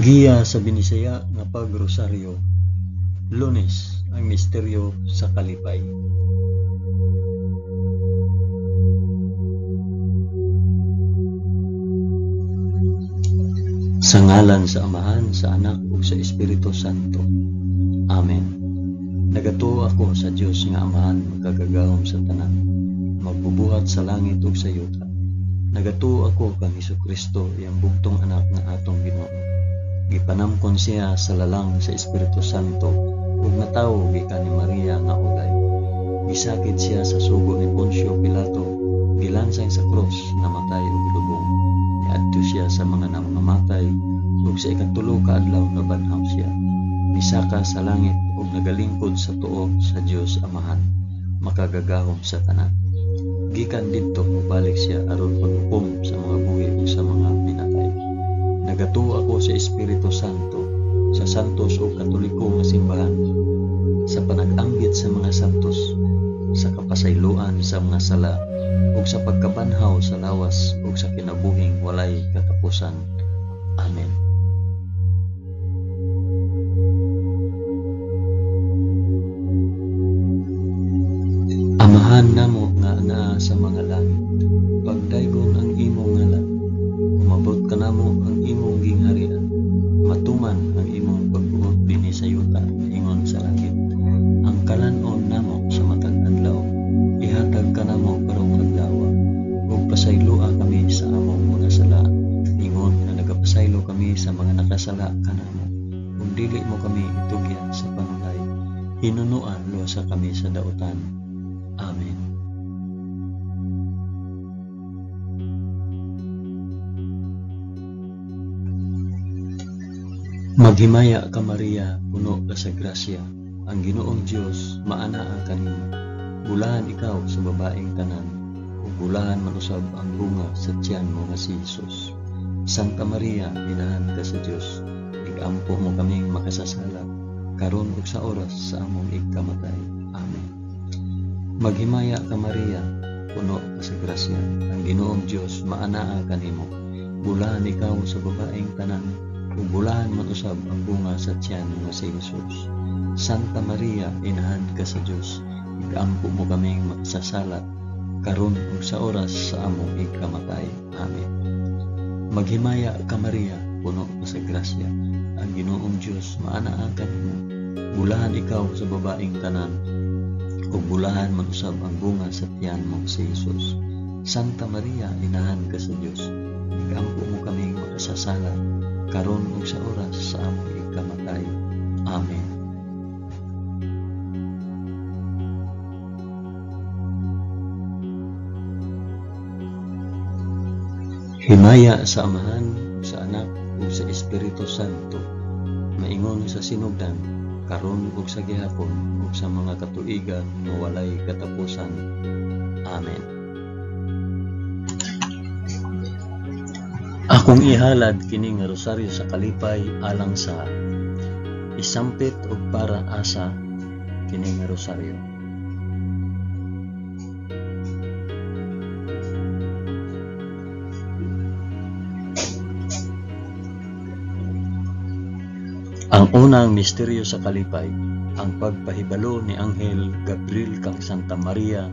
Agiya sa binisaya nga pagrosaryo. Lunes, ang misteryo sa kalipay. Sa ngalan sa Amahan, sa Anak ug sa Espiritu Santo. Amen. Nagatuo ako sa Dios nga Amahan magkagagahom sa tanan, magbubuhat sa langit ug sa yuta. Nagatuo ako kang Hesukristo, iyang bugtong anak nga atong Ginoo. Gipanamkon siya sa lalang sa Espiritu Santo ug natawo gikan ni Maria nga ulay. Gisakit siya sa sugo ni Poncio Pilato, gilansay sa krus, namatay ug lubong. Niadto siya sa mga namamatay ug sa ikatulo ka adlaw nabanhaw siya. Misaka sa langit ug nagalingkod sa tuo sa Dios Amahan, makagagahom sa tanan. Gikan didto mobalik siya aron paghukom sa mga buhi ug sa mga pinatay. Nagatuo ako sa Espiritu Santo, sa santos o katoliko nga simbahan, sa panag-ambit sa mga santos, sa kapasayloan sa mga sala, ug sa pagkabanhaw sa lawas ug sa kinabuhing walay katapusan. Amen. Amahan namo nga naa sa mga langit, pagdaygon ang imong ngalan. Umabot ka namo ang imong gingharian, matuman ang imong pagbuot dinhi sa yuta, ingon sa langit. Ang kalanon namo sa matag adlaw, ihatag ka namo karong adlaw, ug pasayloa kami sa among mga sala, ingon nga nagapasaylo kami sa mga nakasala kanamo. Ug dili mo kami itugyan sa panulay, hinunuan luwasa kami sa dautan. Amen. Maghimaya ka Maria, puno ka sa grasya, ang Ginoong Dios maanaa kanimo. Bulahan ikaw sa babaeng tanan, ug bulahan man usab ang bunga sa tiyan mo nga si Jesus. Santa Maria, inahan ka sa Dios, igampo mo kaming makasasala, karon ug sa oras sa among ikamatay. Amen. Maghimaya ka Maria, puno ka sa grasya, ang Ginoong Dios maanaa kanimo. Bulahan ikaw sa babaeng tanan, ug bulahan man usab ang bunga sa tiyan nga si Jesus. Santa Maria, inahan ka sa Dios, igampo mo kaming makasasala, karon ug sa oras sa among ikamatay. Amen. Maghimaya ka Maria, puno ka sa grasya, ang Ginoong Dios maanaa kanimo. Bulahan ikaw sa babaeng tanan, ug bulahan man usab ang bunga sa tiyan mo si Jesus. Santa Maria, inahan ka sa Dios, igampo mo kaming makasasala, karon ug sa oras sa among ikamatay. Amen. Himaya sa Amahan, sa Anak ug sa Espiritu Santo, maingon sa sinugdan, karon ug sa gihapon ug sa mga katuigan nga walay katapusan. Amen. Akong ihalad kini nga rosaryo sa kalipay alang sa isampit ug para asa kini nga rosaryo. Ang unang misteryo sa kalipay, ang pagpahibalo ni Anghel Gabriel kang Santa Maria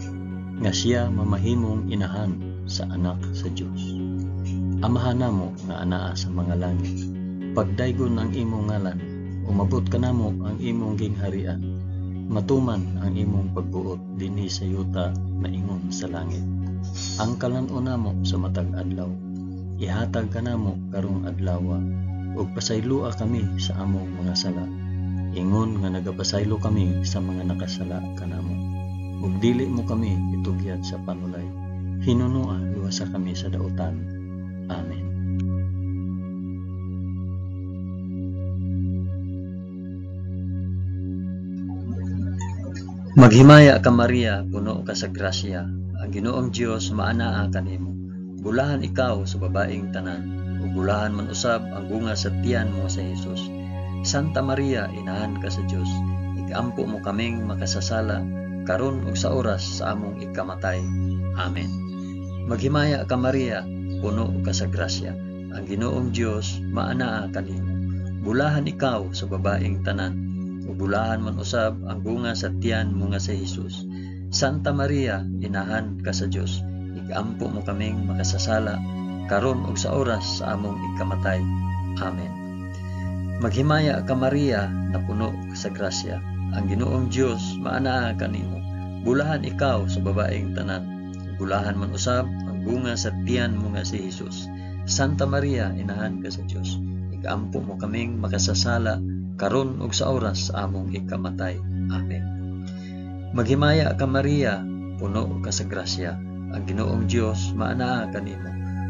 nga siya mamahimong inahan sa anak sa Dios. Amahan namo nga anaa sa mga langit, pagdaygon ang imong ngalan, umabot ka namo ang imong gingharian, matuman ang imong pagbuot dinhi sa yuta maingon sa langit. Ang kalanon namo sa matag adlaw, ihatag ka namo karong adlaw, ug pasayloa kami sa among mga sala, ingon nga nagapasaylo kami sa mga nakasala kanamo. Ug dili mo kami itugyan sa panulay, hinunua luwasa kami sa dautan. Amen. Maghimaya ka Maria, puno ka sa grasya, ang Ginoong Dios maanaa kanimo. Bulahan ikaw sa babaeng tanan, ug bulahan man usab ang bunga sa tiyan mo sa Jesus. Santa Maria, inahan ka sa Dios, igampo mo kaming makasasala, karon ug sa oras sa among ikamatay. Amen. Maghimaya ka Maria, puno ka sa grasya, ang Ginoong Dios maanaa kanimo. bulahan ikaw sa babaeng tanan, ug bulahan man usab ang bunga sa tiyan mo nga si Hesus. Santa Maria, inahan ka sa Dios, igampo mo kaming makasasala, karon ug sa oras sa among ikamatay. Amen. Maghimaya ka Maria, na puno ka sa grasya, ang Ginoong Dios maanaa kanimo. Bulahan ikaw sa babaeng tanan, bulahan man usab ang bunga sa tiyan mo nga si Hesus. Santa Maria, inahan ka sa Dios, igampo mo kaming makasasala, karon ug sa oras sa among ikamatay. Amen. Maghimaya ka Maria, puno ka sa grasya, ang Ginoong Dios maanaa kanimo.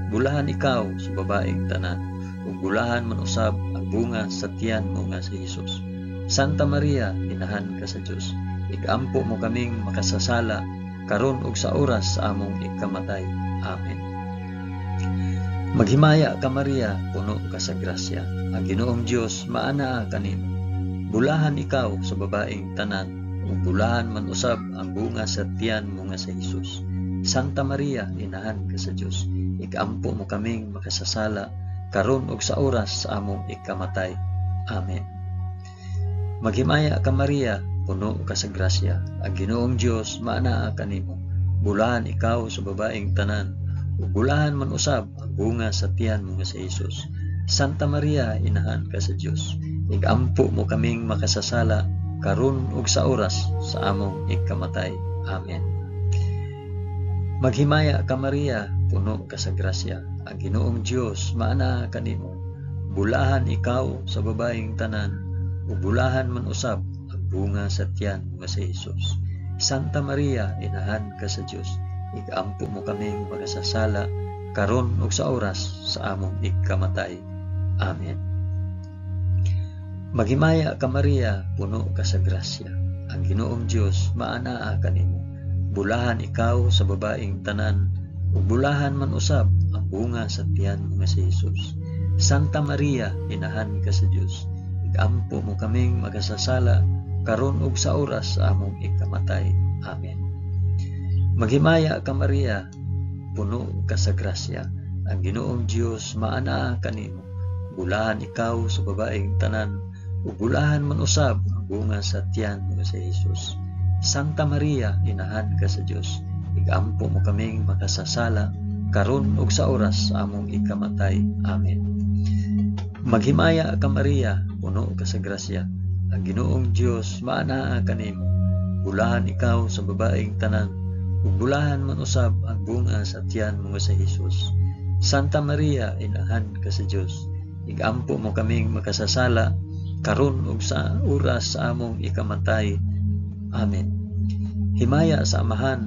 Bulahan ikaw sa babaeng tanan, ug bulahan man usab ang bunga sa tiyan mo nga si Hesus. Santa Maria, inahan ka sa Dios, igampo mo kaming makasasala, karon ug sa oras sa among ikamatay. Amen. Maghimaya ka Maria, puno ka sa grasya, ang Ginoong Dios maanaa kanimo. Bulahan ikaw sa babaeng tanan, ug bulahan man usab ang bunga sa tiyan mo nga si Hesus. Santa Maria, inahan ka sa Dios, igampo mo kaming makasasala, karon ug sa oras sa among ikamatay. Amen. Maghimaya ka Maria, puno ka sa grasya, ang Ginoong Dios maanaa kanimo. Bulahan ikaw sa babaeng tanan, ug bulahan man usab ang bunga sa tiyan mo nga si Hesus. Santa Maria, inahan ka sa Dios, igampo mo kaming makasasala, karon ug sa oras sa among ikamatay. Amen. Maghimaya ka Maria, puno ka sa grasya, ang Ginoong Dios maanaa kanimo. Bulahan ikaw sa babaeng tanan, ug bulahan man usab ang bunga sa tiyan nga si Hesus. Santa Maria, inahan ka sa Dios, igampo mo kaming makasasala, karon ug sa oras sa among ikamatay. Amen. Maghimaya ka Maria, puno ka sa grasya, ang Ginoong Dios maanaa kanimo. Bulahan ikaw sa babaeng tanan, ug bulahan man usab ang bunga sa tiyan nga si Hesus. Santa Maria, inahan ka sa Dios, igampo mo kaming makasasala, karon ug sa oras sa among ikamatay. Amen. Maghimaya ka Maria, puno ka sa grasya, ang Ginoong Dios maanaa kanimo. Bulahan ikaw sa babaeng tanan, ug bulahan man usab ang bunga sa tiyan nga si Hesus. Santa Maria, inahan ka sa Dios, igampo mo kaming makasasala, karon ug sa oras sa among ikamatay. Amen. Maghimaya ka Maria, puno ka sa grasya, ang Ginoong Dios maanaa kanimo. Bulahan ikaw sa babaeng tanan, ug bulahan man usab ang bunga sa tiyan mo nga si Hesus. Santa Maria, inahan ka sa Dios, igampo mo kaming makasasala, karon ug sa oras sa among ikamatay. Amen. Himaya sa Amahan,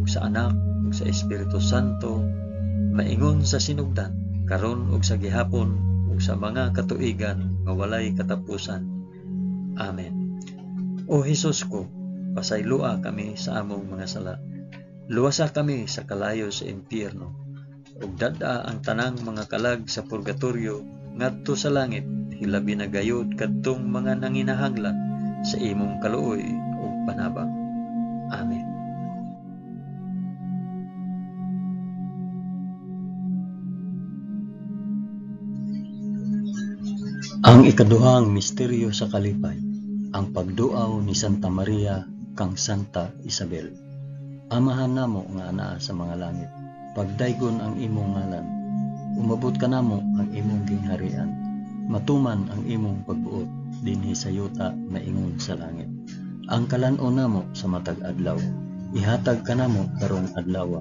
ug sa Anak, ug sa Espiritu Santo, maingon sa sinugdan, karon ug sa gihapon, ug sa mga katuigan nga walay katapusan. Amen. O Hesus ko, pasaylua kami sa among mga sala. Luwasa kami sa kalayo sa impyerno, ug dada ang tanang mga kalag sa purgatorio ngadto sa langit, hilabi na gayud kadtong mga nanginahanglan sa imong kaluoy ug panabang. Amen. Ang ikaduhang misteryo sa kalipay, ang pagduaw ni Santa Maria kang Santa Isabel. Amahan namo nga anaa sa mga langit, pagdaygon ang imong ngalan, umabot ka namo ang imong gingharian, matuman ang imong pagbuot dinhi sa yuta na ingon sa langit. Ang kalan-on namo sa matag adlaw, ihatag ka namo karong adlaw,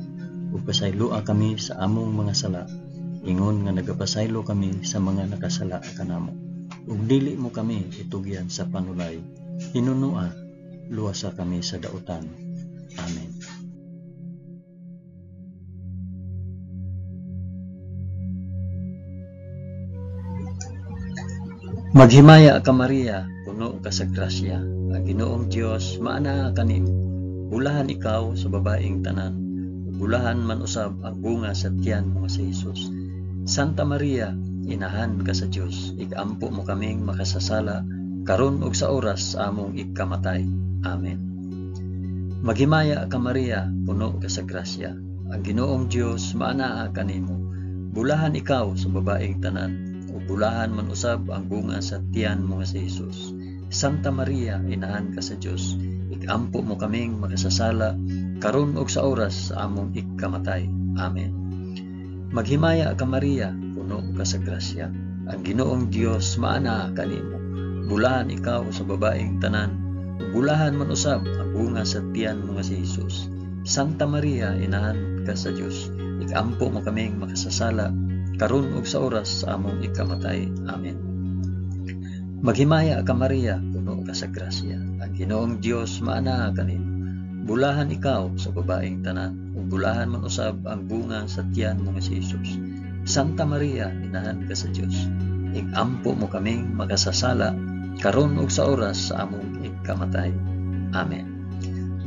ug pasaylua kami sa among mga sala, ingon nga nagapasaylo kami sa mga nakasala kanamo. Ug dili mo kami itugyan sa panulay, hinunua, luwasa kami sa dautan. Amen. Maghimaya ka Maria, puno ka sa grasya, ang Ginoong Dios maanaa kanimo. Bulahan ikaw sa babaeng tanan, bulahan man usab ang bunga sa tiyan mo si Hesus. Santa Maria, inahan ka sa Dios, igampo mo kaming makasasala, karon ug sa oras sa among ikamatay. Amen. Maghimaya ka Maria, puno ka sa grasya, ang Ginoong Dios maanaa kanimo. Bulahan ikaw sa babaeng tanan, ug bulahan man usab ang bunga sa tiyan mo nga si Jesus. Santa Maria, inahan ka sa Dios, ikampo mo kaming makasasala karon ug sa oras sa among ikamatay. Amen. Maghimaya ka Maria, puno ka sa grasya. Ang Ginoong Dios maana kanimo. Bulahan ikaw sa babaeng tanan, ug bulahan man usab ang bunga sa tiyan mo nga si Jesus. Santa Maria, inahan ka sa Dios, ikampo mo kaming makasasala karon ug sa oras sa among ikamatay. Amen. Maghimaya ka Maria, puno ka sa grasya. Ang Ginoong Dios maana kanimo. Bulahan ikaw sa babaeng tanan, ug bulahan man usab ang bunga sa tiyan mo nga si Jesus. Santa Maria, inahan ka sa Dios, ikampo mo kaming makasasala karon ug sa oras sa among ikamatay. Amen.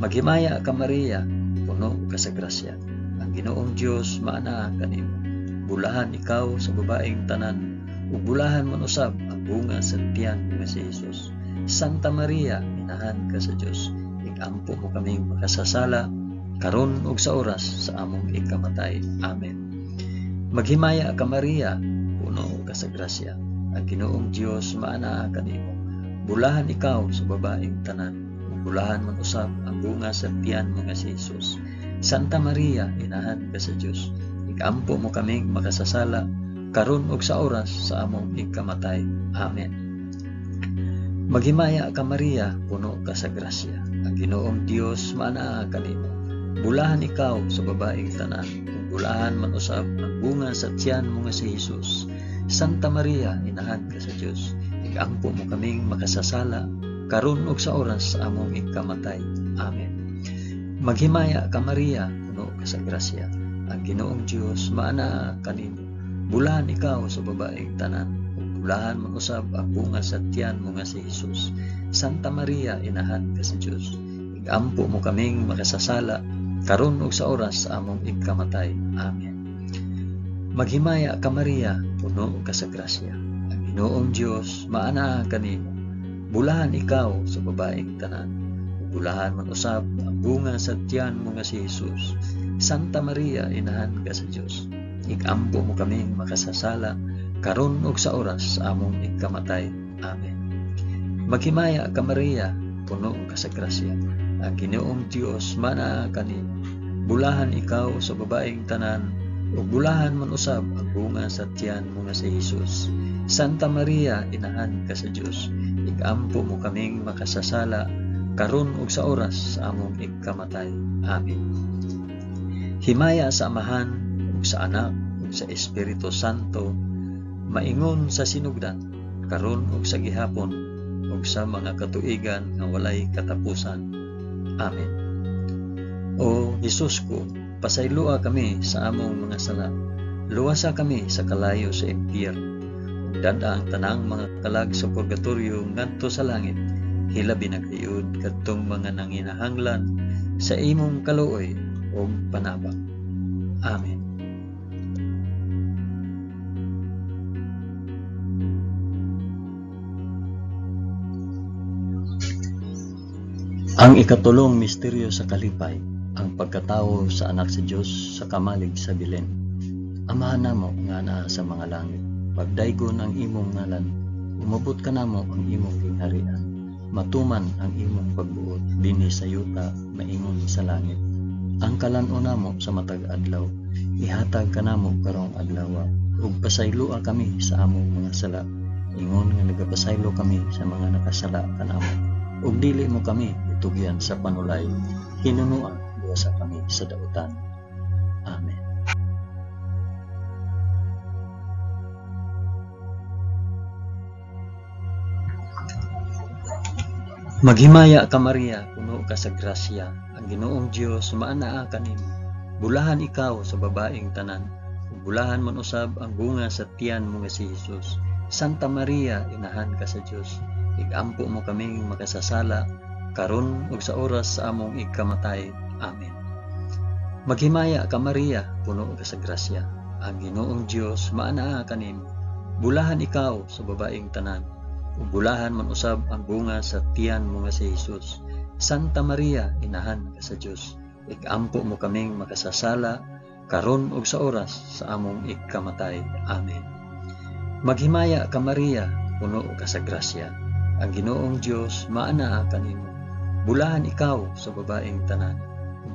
Maghimaya ka Maria, puno ka sa grasya. Ang Ginoong Dios maana kanimo. Bulahan ikaw sa babaeng tanan, ug bulahan man usab ang bunga sa tiyan mo nga si Jesus. Santa Maria, inahan ka sa Dios, ikampo mo kaming makasasala karon ug sa oras sa among ikamatay. Amen. Maghimaya ka Maria, puno ka sa grasya. Ang Ginoong Dios maana kanimo. Bulahan ikaw sa babaeng tanan, ug bulahan man usab ang bunga sa tiyan mo nga si Jesus. Santa Maria, inahan ka sa Dios, ikampo mo kaming makasasala karon ug sa oras sa among ikamatay. Amen. Maghimaya ka Maria, puno ka sa grasya. Ang Ginoong Dios maana kanimo. Bulahan ikaw sa babaeng tanan, ug bulahan man usab ang bunga sa tiyan mo nga si Jesus. Santa Maria, inahan ka sa Dios, ikampo mo kaming makasasala karon ug sa oras sa among ikamatay. Amen. Maghimaya ka Maria, puno ka sa grasya. Ang Ginoong Dios maana kanimo. Bulahan ikaw sa babaeng tanan, ug bulahan man usab ang bunga sa tiyan mo nga si Jesus. Santa Maria, inahan ka sa Dios, ikampo mo kaming makasasala karon ug sa oras sa among ikamatay. Amen. Maghimaya ka Maria, puno ka sa grasya. Ang Ginoong Dios maana kanimo. Bulahan ikaw sa babaeng tanan, ug bulahan man usab ang bunga sa tiyan mo nga si Jesus. Santa Maria, inahan ka sa Dios, ikampo mo kaming makasasala karon ug sa oras sa among ikamatay. Amen. Maghimaya ka Maria, puno ka sa grasya. Ang Ginoong Dios maana kanimo. Bulahan ikaw sa babaeng tanan, ug bulahan man usab ang bunga sa tiyan mo nga si Jesus. Santa Maria, inahan ka sa Dios, ikampo mo kaming makasasala karon ug sa oras sa among ikamatay. Amen. Himaya sa Amahan ug sa Anak ug sa Espiritu Santo, maingon sa sinugdan karon ug sa gihapon ug sa mga katuigan nga walay katapusan. Amen. O Jesus ko, pasayloa kami sa among mga sala. Luwasa kami sa kalayo sa impyerno. Ug dada ang tanang mga kalag sa purgatorio ngadto sa langit. Hilabi na kayod kadtong mga nanginahanglan sa imong kaluoy ug panabang. Amen. Ang ikatulong misteryo sa kalipay, ang pagkatawo sa anak sa Dios sa kamalig sa Belen. Amahan namo nga naa sa mga langit, pagdaygon ang imong ngalan, umabot ka namo ang imong gingharian, matuman ang imong pagbuot dinhi sa yuta maingon sa langit. Ang kalan-o namo sa matag adlaw, ihatag ka namo karong adlaw, ug pasayloa kami sa among mga sala, ingon nga nagapasaylo kami sa mga nakasala kanamo, ug dili mo kami tugyan sa panulay, hinunuan sa kami sa dautan. Amen. Maghimaya ka Maria, puno ka sa grasya. Ang Ginoong Dios maanaa kanimo. Bulahan ikaw sa babaeng tanan, ug bulahan man usab ang bunga sa tiyan mo nga si Jesus. Santa Maria, inahan ka sa Dios, ikampo mo kaming makasasala karon ug sa oras sa among ikamatay. Amen. Maghimaya ka Maria, puno ka sa grasya. Ang Ginoong Dios maanaa kanimo. Bulahan ikaw sa babaeng tanan, ug bulahan man usab ang bunga sa tiyan mo nga si Jesus. Santa Maria, inahan ka sa Dios, ikampo mo kaming makasasala karon ug sa oras sa among ikamatay. Amen. Maghimaya ka Maria, puno ka sa grasya. Ang Ginoong Dios maanaa kanimo. Bulahan ikaw sa babaeng tanan.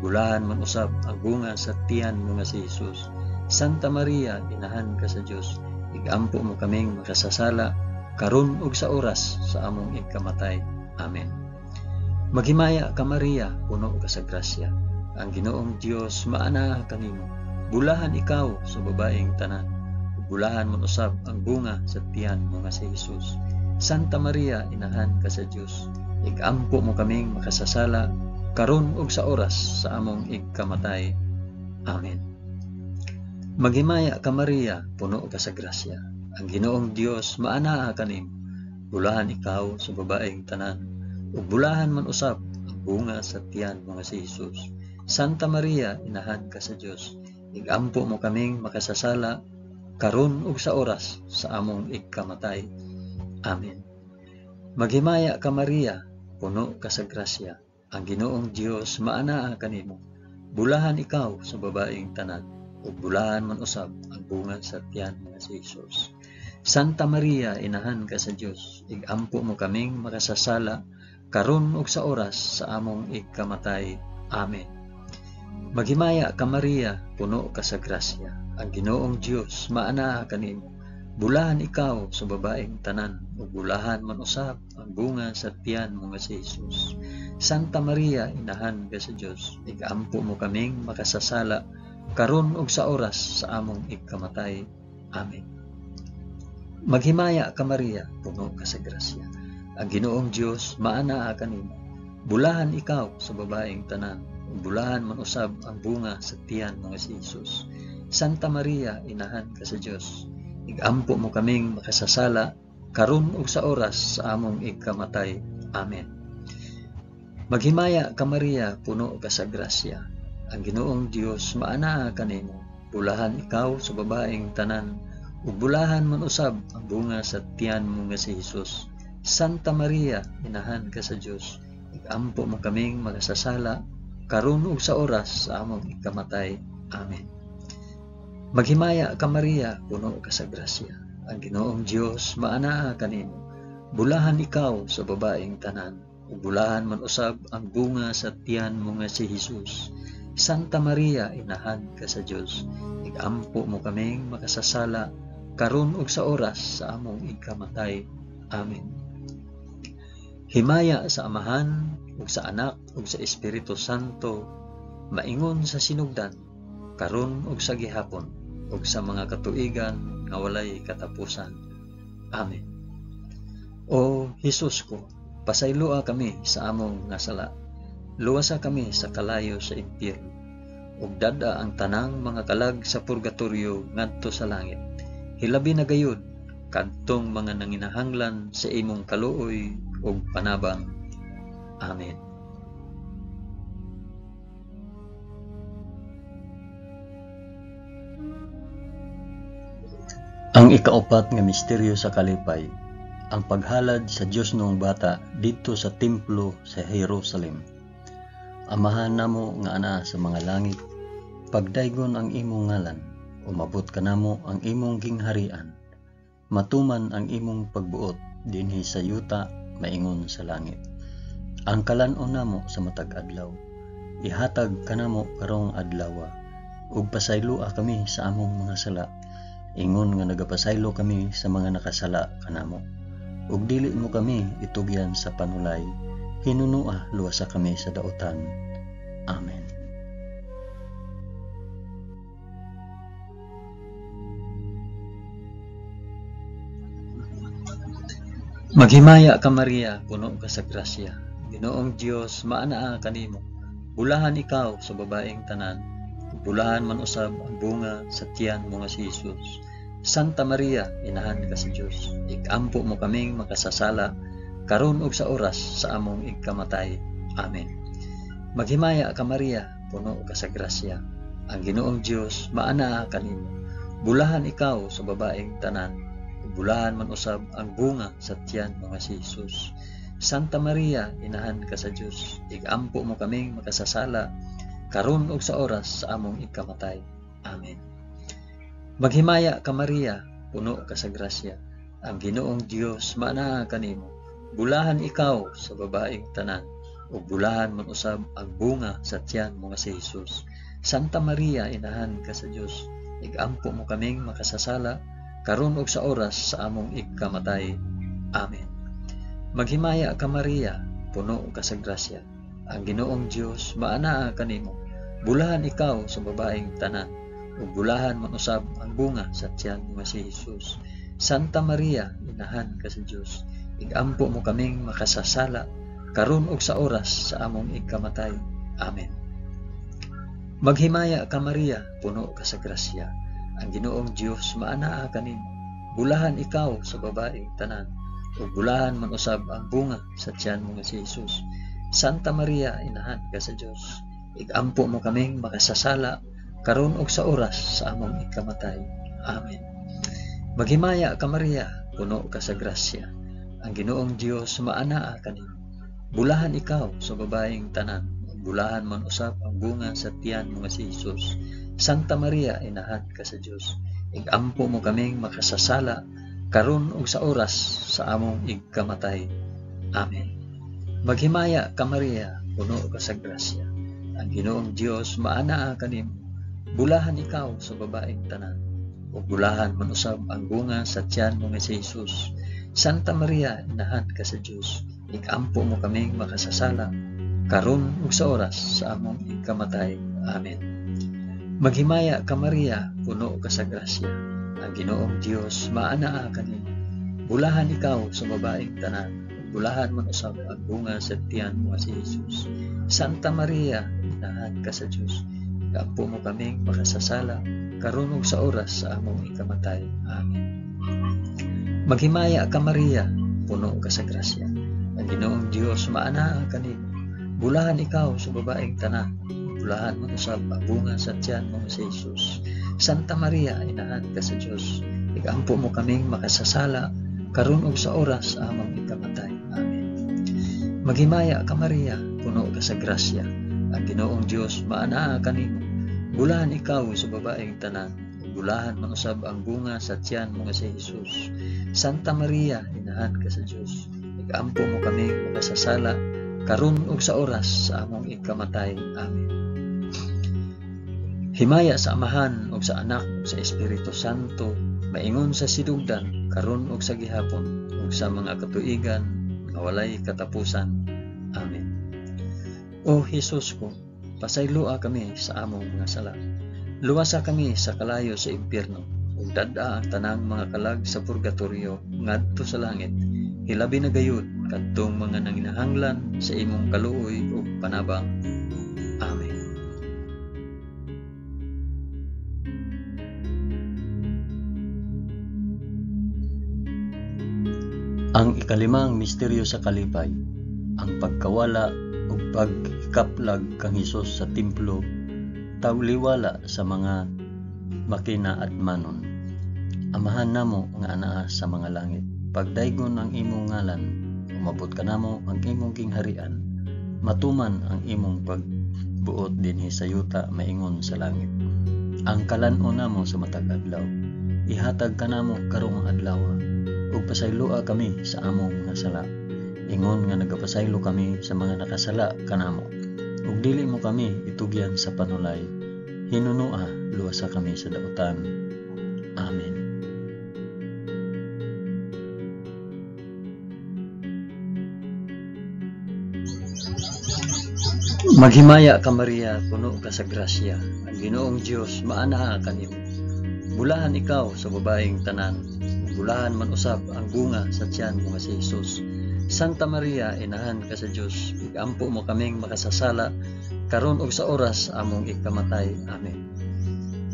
Bulahan man usab ang bunga sa tiyan mo nga si Jesus. Santa Maria, inahan ka sa Dios. Igampo mo kaming makasasala karon ug sa oras sa among ikamatay. Amen. Maghimaya ka Maria, puno ka sa grasya. Ang Ginoong Dios maanaa kanimo. Bulahan ikaw sa babaeng tanan. Bulahan man usab ang bunga sa tiyan mo nga si Jesus. Santa Maria, inahan ka sa Dios. Igampo mo kaming makasasala karon ug sa oras sa among ikamatay. Amen. Maghimaya ka Maria, puno ka sa grasya. Ang Ginoong Dios maanaa kanimo. Bulahan ikaw sa babaeng tanan. Ug bulahan man usab ang bunga sa tiyan mo nga si Jesus. Santa Maria, inahan ka sa Dios. Igampo mo kaming makasasala karon ug sa oras sa among ikamatay. Amen. Maghimaya ka Maria, puno ka sa grasya. Ang Ginoong Dios maanaa kanimo. Bulahan ikaw sa babaeng tanan. Ug bulahan man usab ang bunga sa tiyan nga si Jesus. Santa Maria, inahan ka sa Dios. Igampo mo kaming makasasala karon ug sa oras sa among ikamatay. Amen. Maghimaya ka Maria, puno ka sa grasya. Ang Ginoong Dios maanaa kanimo. Bulahan ikaw sa babaeng tanan. Ug bulahan man usab ang bunga sa tiyan mo nga si Jesus. Santa Maria, inahan ka sa Dios. Igampo mo kaming makasasala karon ug sa oras sa among ikamatay. Amen. Maghimaya ka Maria, puno ka sa grasya. Ang Ginoong Dios maanaa kanimo. Bulahan ikaw sa babaeng tanan. Ug bulahan man usab ang bunga sa tiyan mo nga si Jesus. Santa Maria, inahan ka sa Dios. Igampo mo kaming makasasala karon ug sa oras sa among ikamatay. Amen. Maghimaya ka Maria, puno ka sa grasya. Ang Ginoong Dios maanaa kanimo. Bulahan ikaw sa babaeng tanan. Ug bulahan man usab ang bunga sa tiyan mo nga si Jesus. Santa Maria, inahan ka sa Dios. Igampo mo kaming makasasala karon ug sa oras sa among ikamatay. Amen. Maghimaya ka Maria, puno ka sa grasya. Ang Ginoong Dios maanaa kanimo. Bulahan ikaw sa babaeng tanan. Ug bulahan man usab ang bunga sa tiyan mo nga si Jesus. Santa Maria, inahan ka sa Dios. Igampo mo kaming makasasala karon ug sa oras sa among ikamatay. Amen. Himaya sa Amahan ug sa Anak ug sa Espiritu Santo, maingon sa sinugdan, karon ug sa gihapon, ug sa mga katuigan nga walay katapusan. Amen. O Hesus ko, pasayloa kami sa among nga sala. Luwasa kami sa kalayo sa impyerno. Ug dada ang tanang mga kalag sa purgatorio ngadto sa langit. Hilabi na gayud kadtong mga nanginahanglan sa imong kaluoy ug panabang. Amen. Ang ikaapat nga misteryo sa kalipay, ang paghalad sa Dios noong bata didto sa templo sa Jerusalem. Amahan namo nga ana sa mga langit, pagdaygon ang imong ngalan, umabot kanamo ang imong gingharian. Matuman ang imong pagbuot dinhi sa yuta, maingon sa langit. Ang kalan-on namo sa matag adlaw, ihatag kanamo karong adlaw, ug pasayloa kami sa among mga sala, ingon nga nagapasaylo kami sa mga nakasala kanamo. Ug dili mo kami itugyan sa panulay, hinunua luwasa kami sa daotan. Amen. Maghimaya ka Maria, puno ka sa grasya. Ginoong Dios maanaa kanimo. Bulahan ikaw sa babaeng tanan. Bulahan man usab ang bunga sa tiyan mo nga si Jesus. Santa Maria, inahan ka sa Dios. Igampo mo kaming makasasala karon ug sa oras sa among ikamatay. Amen. Maghimaya ka Maria, puno ka sa grasya. Ang Ginoong Dios maanaa kanimo. Bulahan ikaw sa babaeng tanan. Bulahan man usab ang bunga sa tiyan mo nga si Jesus. Santa Maria, inahan ka sa Dios. Igampo mo kaming makasasala karon ug sa oras sa among ikamatay. Amen. Maghimaya ka Maria, puno ka sa grasya. Ang Ginoong Dios maanaa kanimo. Bulahan ikaw sa babaeng tanan, ug bulahan man usab ang bunga sa tiyan mo nga si Jesus. Santa Maria, inahan ka sa Dios, igampo mo kaming makasasala karon ug sa oras sa among ikamatay. Amen. Maghimaya ka Maria, puno ka sa grasya. Ang Ginoong Dios maanaa kanimo. Bulahan ikaw sa babaeng tanan, ug bulahan man usab ang bunga sa tiyan mo nga si Jesus. Santa Maria, inahan ka sa Dios, igampo mo kaming makasasala karon ug sa oras sa among ikamatay. Amen. Maghimaya ka Maria, puno ka sa grasya. Ang Ginoong Dios maanaa kanimo. Bulahan ikaw sa babaeng tanan, ug bulahan man usab ang bunga sa tiyan mo nga si Jesus. Santa Maria, inahan ka sa Dios, igampo mo kaming makasasala karon ug sa oras sa among ikamatay. Amen. Maghimaya ka Maria, puno ka sa grasya. Ang Ginoong Dios maanaa kanimo. Bulahan ikaw sa babaeng tanan, bulahan man usab ang bunga sa tiyan mo nga si Jesus. Santa Maria, inahan ka sa Dios, igampo mo kaming makasasala karon ug sa oras sa among ikamatay. Amen. Maghimaya ka Maria, puno ka sa grasya. Ang Ginoong Dios maanaa kanimo. Bulahan ikaw sa babaeng tanan, ug bulahan man usab ang bunga sa tiyan mo nga si Jesus. Santa Maria, inahan ka sa Dios, igampo mo kaming makasasala karon ug sa oras sa among ikamatay. Amen. Maghimaya ka Maria, puno ka sa grasya. Ang Ginoong Dios maanaa kanimo. Bulahan ikaw sa babaeng tanan, ug bulahan man usab ang bunga sa tiyan mo nga si Jesus. Santa Maria, inahan ka sa Dios, igampo mo kaming makasasala karon ug sa oras sa among ikamatay. Amen. Maghimaya ka Maria, puno ka sa grasya. Ang Ginoong Dios maanaa kanimo. Bulahan ikaw sa babaeng tanan, bulahan man usab ang bunga sa tiyan mo si Jesus. Santa Maria, inahan ka sa Dios, igampo mo kaming makasasala karon ug sa oras sa among ikamatay. Amen. Maghimaya ka Maria, puno ka sa grasya. Ang Ginoong Dios maanaa kanimo. Bulahan ikaw sa babaeng tanan, bulahan man usab ang bunga sa tiyan mo nga si Jesus. Santa Maria, inahan ka sa Dios, igampo mo kaming makasasala karon ug sa oras sa among ikamatay. Amen. Himaya sa Amahan ug sa Anak ug sa Espiritu Santo, maingon sa sidugdan karon ug sa gihapon ug sa mga katuigan nga walay katapusan. Amen. O Jesus ko, pasayloa kami sa among mga sala. Luwasa kami sa kalayo sa impyerno, ug dad-a ang tanang mga kalag sa purgatorio ngadto sa langit. Hilabi na gayud kadtong mga nanginahanglan sa imong kaluoy ug panabang. Amen. Ang ikalimang misteryo sa kalipay, ang pagkawala ug pagkaplag kang Hesus sa templo, tawliwala sa mga makina at manon. Amahan namo nga anaa sa mga langit, pagdaygon ang imong ngalan, umabot ka namo ang imong kingharian, matuman ang imong pagbuot dinhi sa yuta maingon sa langit. Ang kalan-on namo sa matag adlaw, ihatag ka namo karong adlaw, ug pasayloa kami sa among mga sala, ingon nga nagapasaylo kami sa mga nakasala kanamo, ug dili mo kami itugyan sa panulay, hinunua luwasa kami sa dautan. Amen. Maghimaya ka Maria, puno ka sa grasya. Ang Ginoong Dios maanaa kanimo. Bulahan ikaw sa babaeng tanan, bulahan man usab ang bunga sa tiyan mo nga si Jesus. Santa Maria, inahan ka sa Dios, igampo mo kaming makasasala karon ug sa oras among ikamatay. Amen.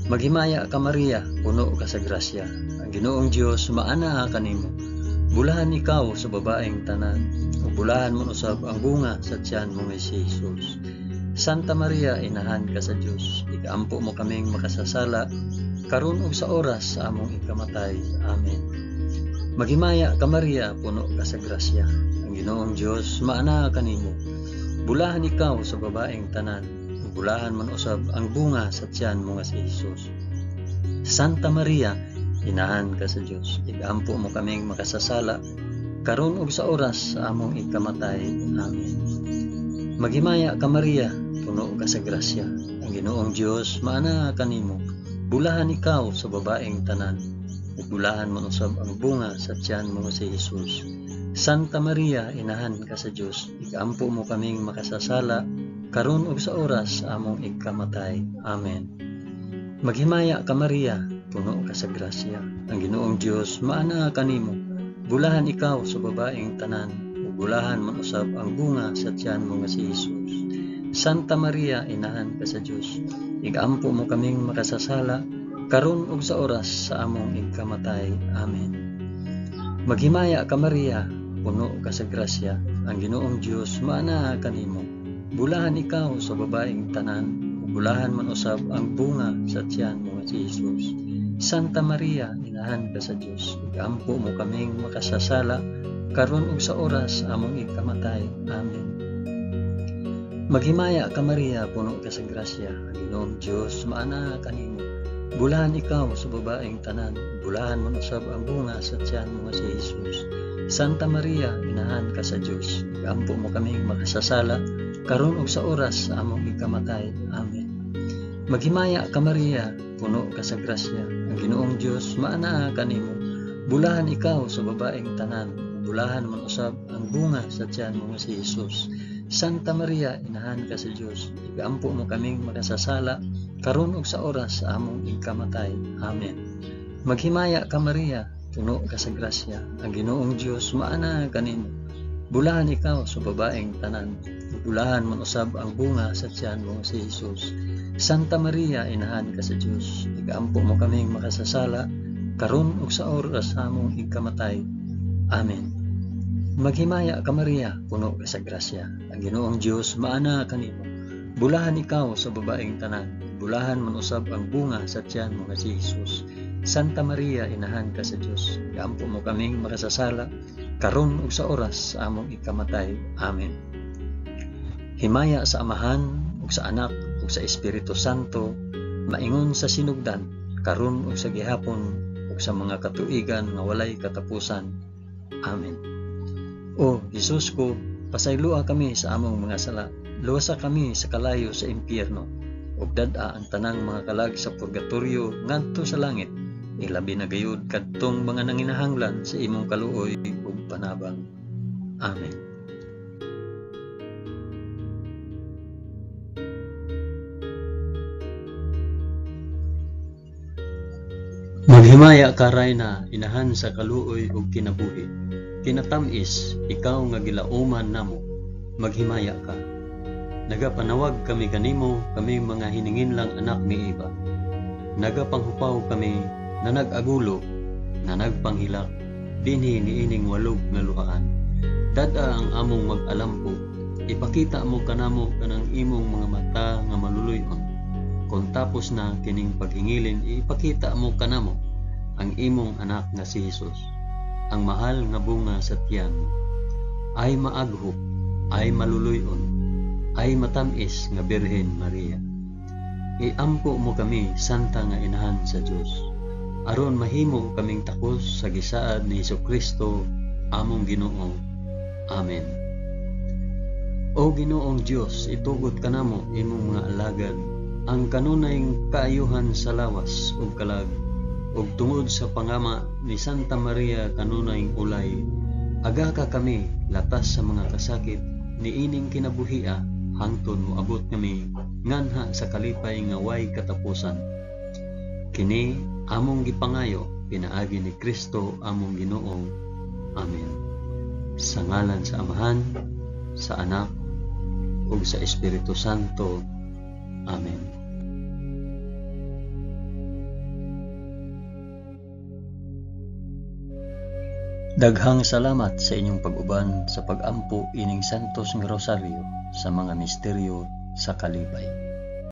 Maghimaya ka Maria, puno ka sa grasya. Ang Ginoong Dios maanaa kanimo. Bulahan ikaw sa babaeng tanan, ug bulahan man usab ang bunga sa tiyan mo nga si Jesus. Santa Maria, inahan ka sa Dios, igampo mo kaming makasasala karon ug sa oras sa among ikamatay. Amen. Maghimaya ka Maria, puno ka sa grasya. Ang Ginoong Dios maanaa kanimo. Bulahan ikaw sa babaeng tanan, ug bulahan man usab ang bunga sa tiyan mo nga si Jesus. Santa Maria, inahan ka sa Dios. Igampo mo kaming makasasala karon ug sa oras sa among ikamatay. Amen. Maghimaya ka Maria, puno ka sa grasya. Ang Ginoong Dios maana kanimo. Bulahan ikaw sa babaeng tanan, ug bulahan man usab ang bunga sa tiyan mo si Jesus. Santa Maria, inahan ka sa Dios. Igampo mo kaming makasasala karon ug sa oras sa among ikamatay. Amen. Maghimaya ka Maria, puno ka sa grasya. Ang Ginoong Dios maana kanimo. Bulahan ikaw sa babaeng tanan, ug bulahan man usab ang bunga sa tiyan mo nga si Jesus. Santa Maria, inahan ka sa Dios. Igampo mo kaming makasasala karon ug sa oras sa among ikamatay. Amen. Maghimaya ka Maria, puno ka sa grasya. Ang Ginoong Dios maana kanimo. Bulahan ikaw sa babaeng tanan, ug bulahan man usab ang bunga sa tiyan mo nga si Jesus. Santa Maria, inahan ka sa Dios. Igampo mo kaming makasasala karon ug sa oras sa among ikamatay. Amen. Maghimaya ka Maria, puno ka sa grasya. Ang Ginoong Dios maana kanimo. Bulahan ikaw sa babaeng tanan, bulahan man usab ang bunga sa tiyan mo nga si Jesus. Santa Maria, inahan ka sa Dios. Igampo mo kaming makasasala karon ug sa oras sa among ikamatay. Amen. Maghimaya ka Maria, puno ka sa grasya. Ang Ginoong Dios maana kanimo. Bulahan ikaw sa babaeng tanan, bulahan man usab ang bunga sa tiyan mo nga si Jesus. Santa Maria, inahan ka sa Dios. Igampo mo kaming makasasala karon ug sa oras sa among ikamatay. Amen. Maghimaya ka Maria, puno ka sa grasya. Ang Ginoong Dios maana kanimo. Bulahan ikaw sa babaeng tanan, bulahan man usab ang bunga sa tiyan mo si Jesus. Santa Maria, inahan ka sa Dios. Igampo mo kaming makasasala karon ug sa oras sa among ikamatay. Amen. Maghimaya ka Maria, puno ka sa grasya. Ang Ginoong Dios maana kanimo. Bulahan ikaw sa babaeng tanan, bulahan man usab ang bunga sa tiyan mo nga si Jesus. Santa Maria, inahan ka sa Dios. Igampo mo kaming makasasala karon ug sa oras sa among ikamatay. Amen. Himaya sa Amahan ug sa Anak ug sa Espiritu Santo, maingon sa sinugdan karon ug sa gihapon ug sa mga katuigan nga walay katapusan. Amen. O Jesus ko, pasaylua kami sa among mga sala, luwasa kami sa kalayo sa impyerno, ug dad-a ang tanang mga kalag sa purgatorio ngadto sa langit, ilabi na gayud kadtong mga nanginahanglan sa imong kaluoy ug panabang. Amen. Maghimaya ka Rayna, inahan sa kaluoy ug kinabuhi. Kinatamis, ikaw nga gilauman namo, maghimaya ka. Nagapanawag kami kanimo, kami mga hiningin lang anak ni Eva. Nagapanghupaw kami, na nag-agulo, na nagpanghilak, dinhi niining walog nga luhaan. Dada ang among mag-alampo, ipakita mo kanamo kanang imong mga mata nga maluluyon. Kung tapos na kining paghingilin, ipakita mo kanamo ang imong anak nga si Jesus. Ang mahal nga bunga sa tiyan ay maaghop, ay maluluyon, ay matamis nga Birhen Maria. Iampo mo kami, santa nga inahan sa Dios, aron mahimo kaming takos sa gisaad ni Hesukristo among Ginoo. Amen. O Ginoong Dios, itugot kanamo imong mga alagad ang kanunayng kaayuhan sa lawas ug kalag, ug tungod sa pangama ni Santa Maria kanunayng ulay, aga ka kami latas sa mga kasakit niining kinabuhia hangtod moabot kami nganha sa kalipay nga way katapusan. Kini among gipangayo pinaagi ni Kristo among Ginoo. Amen. Sa ngalan sa Amahan, sa Anak, ug sa Espiritu Santo. Amen. Daghang salamat sa inyong pag-uban sa pag-ampo ining Santos nga Rosaryo sa mga misteryo sa kalipay.